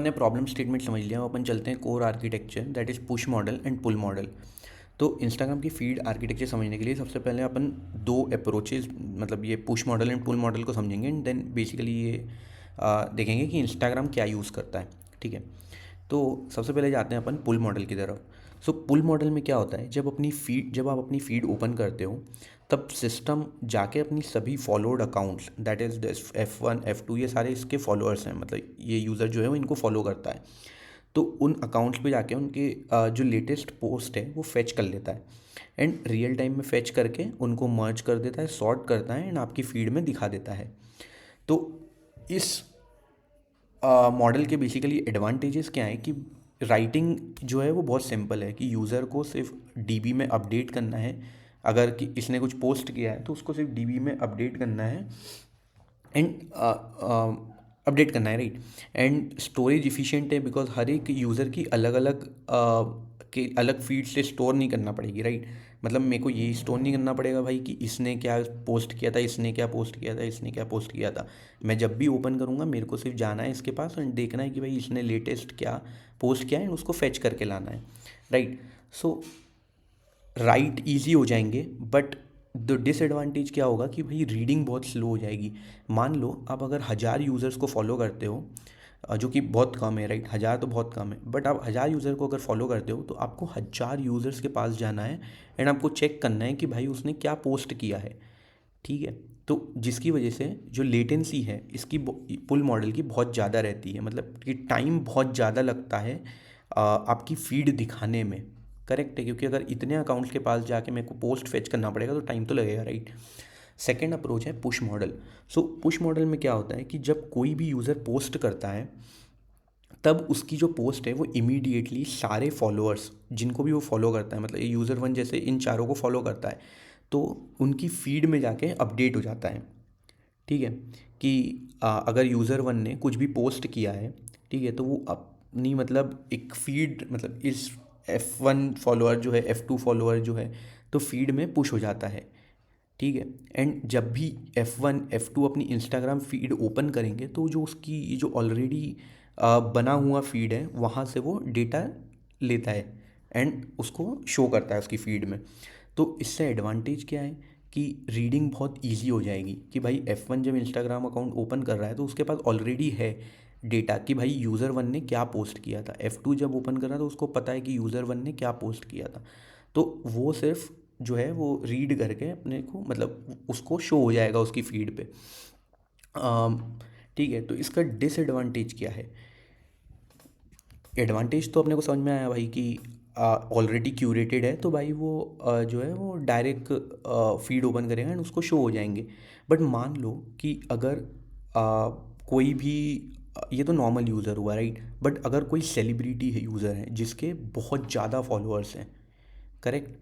हमने problem statement समझ लिया। अब अपन चलते हैं core architecture, that is push model and pull model. तो इंस्टाग्राम की फीड आर्किटेक्चर समझने के लिए सबसे पहले अपन दो अप्रोचेज, मतलब ये push model and pull model को समझेंगे एंड देन बेसिकली ये देखेंगे कि इंस्टाग्राम क्या यूज़ करता है। ठीक है, तो सबसे पहले जाते हैं अपन पुल मॉडल की तरफ। सो पुल मॉडल में क्या होता है, जब आप अपनी फीड ओपन करते हो तब सिस्टम जाके अपनी सभी followed accounts, that is F1 F2 ये सारे इसके फॉलोअर्स हैं, मतलब ये यूज़र जो है वो इनको फॉलो करता है। तो उन अकाउंट्स पे जाके उनके जो लेटेस्ट पोस्ट है वो फेच कर लेता है एंड रियल टाइम में फेच करके उनको मर्ज कर देता है, सॉर्ट करता है एंड आपकी फीड में दिखा देता है। तो इस मॉडल के बेसिकली एडवांटेजेस क्या हैं कि राइटिंग जो है वो बहुत सिंपल है कि यूज़र को सिर्फ डीबी में अपडेट करना है। अगर कि इसने कुछ पोस्ट किया है तो उसको सिर्फ डीबी में अपडेट करना है एंड अपडेट करना है, राइट। एंड स्टोरेज इफ़िशिएंट है बिकॉज हर एक यूज़र की अलग अलग के अलग फीड से स्टोर नहीं करना पड़ेगी, राइट। मतलब मेरे को ये स्टोर नहीं करना पड़ेगा भाई कि इसने क्या पोस्ट किया था, इसने क्या पोस्ट किया था, इसने क्या पोस्ट किया था। मैं जब भी ओपन करूँगा मेरे को सिर्फ जाना है इसके पास एंड देखना है कि भाई इसने लेटेस्ट क्या पोस्ट किया है एंड उसको फेच करके लाना है, राइट। सो राइट ईजी हो जाएंगे, बट द डिसएडवांटेज क्या होगा कि भाई रीडिंग बहुत स्लो हो जाएगी। मान लो आप अगर 1,000 यूज़र्स को फॉलो करते हो, जो कि बहुत कम है, राइट। 1,000 तो बहुत कम है, बट आप 1,000 यूज़र को अगर फॉलो करते हो तो आपको 1,000 यूज़र्स के पास जाना है एंड आपको चेक करना है कि भाई उसने क्या पोस्ट किया है। ठीक है, तो जिसकी वजह से जो लेटेंसी है इसकी पुल मॉडल की बहुत ज़्यादा रहती है, मतलब कि टाइम बहुत ज़्यादा लगता है आपकी फीड दिखाने में। करेक्ट है, क्योंकि अगर इतने अकाउंट्स के पास जाके मेरे को पोस्ट फेच करना पड़ेगा तो टाइम तो लगेगा, राइट। सेकेंड अप्रोच है पुश मॉडल। सो पुश मॉडल में क्या होता है कि जब कोई भी यूज़र पोस्ट करता है तब उसकी जो पोस्ट है वो इमीडिएटली सारे फॉलोअर्स जिनको भी वो फॉलो करता है, मतलब ये यूज़र वन जैसे इन चारों को फॉलो करता है, तो उनकी फीड में जाके अपडेट हो जाता है। ठीक है, कि अगर यूज़र वन ने कुछ भी पोस्ट किया है, ठीक है, तो वो अपनी मतलब एक फीड, मतलब इस F1 फॉलोअर जो है, F2 फॉलोअर जो है, तो फीड में पुश हो जाता है। ठीक है, एंड जब भी F1 F2 अपनी इंस्टाग्राम फीड ओपन करेंगे तो जो उसकी जो ऑलरेडी बना हुआ फीड है वहाँ से वो डेटा लेता है एंड उसको शो करता है उसकी फीड में। तो इससे एडवांटेज क्या है कि रीडिंग बहुत इजी हो जाएगी कि भाई F1 जब इंस्टाग्राम अकाउंट ओपन कर रहा है तो उसके पास ऑलरेडी है डेटा कि भाई यूज़र वन ने क्या पोस्ट किया था। F2 जब ओपन कर रहा है तो उसको पता है कि यूज़र वन ने क्या पोस्ट किया था। तो वो सिर्फ जो है वो रीड करके अपने को, मतलब उसको शो हो जाएगा उसकी फीड पे। ठीक है, तो इसका डिसएडवांटेज क्या है। एडवांटेज तो अपने को समझ में आया भाई कि ऑलरेडी क्यूरेटेड है तो भाई वो जो है वो डायरेक्ट फीड ओपन करेगा एंड उसको शो हो जाएंगे। बट मान लो कि अगर कोई भी ये तो नॉर्मल यूज़र हुआ, राइट। बट अगर कोई सेलिब्रिटी है, यूज़र है जिसके बहुत ज़्यादा फॉलोअर्स हैं, करेक्ट।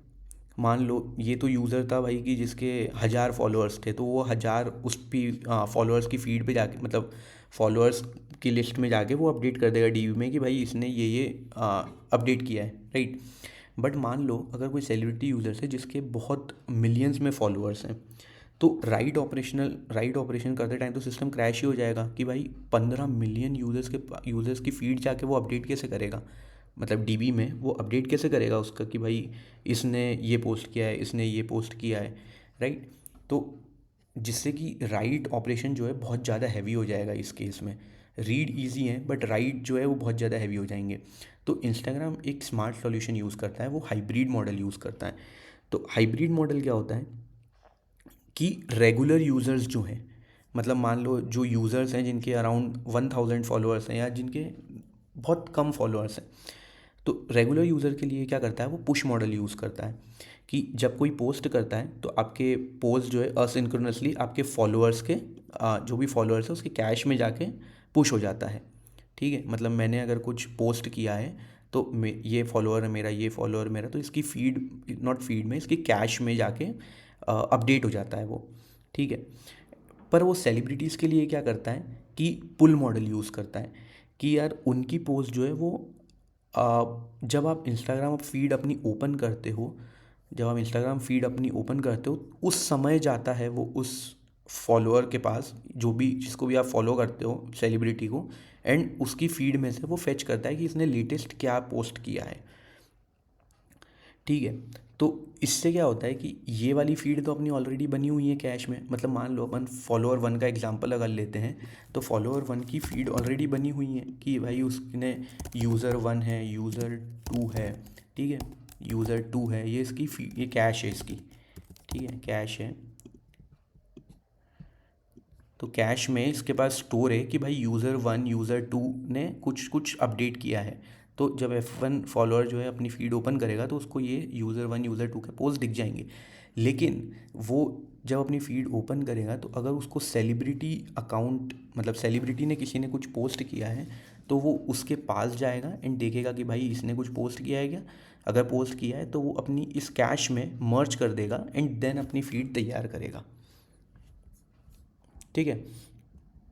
मान लो ये तो यूज़र था भाई कि जिसके 1,000 फॉलोअर्स थे, तो वो 1,000 उस पी फॉलोअर्स की फीड पे जाके, मतलब फॉलोअर्स की लिस्ट में जाके वो अपडेट कर देगा डीबी में कि भाई इसने ये अपडेट किया है, राइट। बट मान लो अगर कोई सेलिब्रिटी यूज़र्स है जिसके बहुत मिलियंस में फॉलोअर्स हैं, तो राइट ऑपरेशन करते टाइम तो सिस्टम क्रैश ही हो जाएगा कि भाई 15 मिलियन यूज़र्स की फीड जाके वो अपडेट कैसे करेगा, मतलब डीबी में वो अपडेट कैसे करेगा उसका कि भाई इसने ये पोस्ट किया है, इसने ये पोस्ट किया है, राइट। तो जिससे कि राइट ऑपरेशन जो है बहुत ज़्यादा हैवी हो जाएगा इस केस में। रीड इजी है बट राइट जो है वो बहुत ज़्यादा हैवी हो जाएंगे। तो इंस्टाग्राम एक स्मार्ट सॉल्यूशन यूज़ करता है, वो हाइब्रिड मॉडल यूज़ करता है। तो हाइब्रिड मॉडल क्या होता है कि रेगुलर यूज़र्स जो हैं, मतलब मान लो जो यूज़र्स हैं जिनके अराउंड 1,000 फॉलोअर्स हैं या जिनके बहुत कम फॉलोअर्स हैं, तो रेगुलर यूज़र के लिए क्या करता है, वो पुश मॉडल यूज़ करता है कि जब कोई पोस्ट करता है तो आपके पोस्ट जो है असिंक्रोनसली आपके फॉलोअर्स के जो भी फॉलोअर्स है उसके कैश में जाके पुश हो जाता है। ठीक है, मतलब मैंने अगर कुछ पोस्ट किया है तो ये फॉलोअर है मेरा, ये फॉलोअर मेरा, तो इसकी फीड, नॉट फीड में, इसकी कैश में जाके अपडेट हो जाता है वो। ठीक है, पर वो सेलिब्रिटीज़ के लिए क्या करता है कि पुल मॉडल यूज़ करता है कि यार उनकी पोस्ट जो है वो जब आप इंस्टाग्राम फीड अपनी ओपन करते हो, जब आप इंस्टाग्राम फीड अपनी ओपन करते हो उस समय जाता है वो उस फॉलोअर के पास, जो भी जिसको भी आप फॉलो करते हो सेलिब्रिटी को, एंड उसकी फीड में से वो फेच करता है कि इसने लेटेस्ट क्या पोस्ट किया है। ठीक है, तो इससे क्या होता है कि ये वाली फीड तो अपनी ऑलरेडी बनी हुई है कैश में। मतलब मान लो अपन फॉलोअर 1 का एग्जांपल अगर लेते हैं, तो फॉलोअर 1 की फीड ऑलरेडी बनी हुई है कि भाई उसने यूज़र 1 है, यूज़र 2 है। ठीक है, यूज़र 2 है, ये इसकी फीड, ये कैश है इसकी। ठीक है, कैश है, तो कैश में इसके पास स्टोर है कि भाई यूज़र 1 यूज़र 2 ने कुछ कुछ अपडेट किया है। तो जब F1 फॉलोअर जो है अपनी फीड ओपन करेगा तो उसको ये यूज़र 1 यूज़र 2 के पोस्ट दिख जाएंगे। लेकिन वो जब अपनी फीड ओपन करेगा तो अगर उसको सेलिब्रिटी अकाउंट, मतलब सेलिब्रिटी ने किसी ने कुछ पोस्ट किया है, तो वो उसके पास जाएगा एंड देखेगा कि भाई इसने कुछ पोस्ट किया है क्या। अगर पोस्ट किया है तो वो अपनी इस कैश में मर्ज कर देगा एंड देन अपनी फीड तैयार करेगा। ठीक है,